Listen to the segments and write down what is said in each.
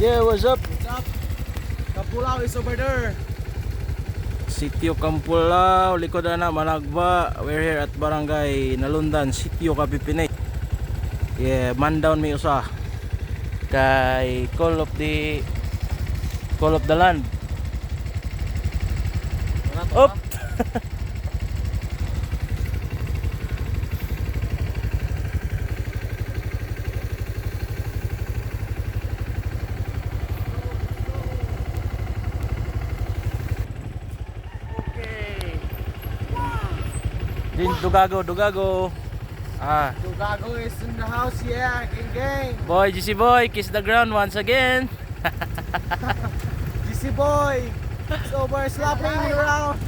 Yeah, what's up? What's up? Kapulaw is over there. Sitio Kampulaw, likod na Managba. We're here at Barangay Nalundan, Sitio Kapipinay. Yeah, man down may usa. Kay Call of the Land. Up. Din Dugago. Ah, Dugago is in the house, yeah, gang. boy, GC boy, kiss the ground once again. GC boy, it's over slapping me around.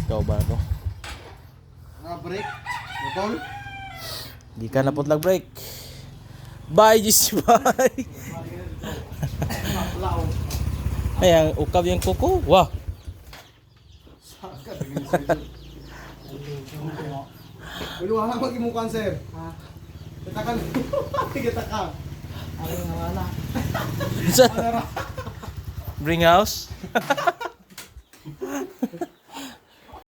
Ikaw ba ako? Break, botol. Di ka na putlag break. Bye, GC bye. Ay, ang ukab yung kuko. Wah. Wala na mag-imukan, sir. Katakan. Katakan. Bring house.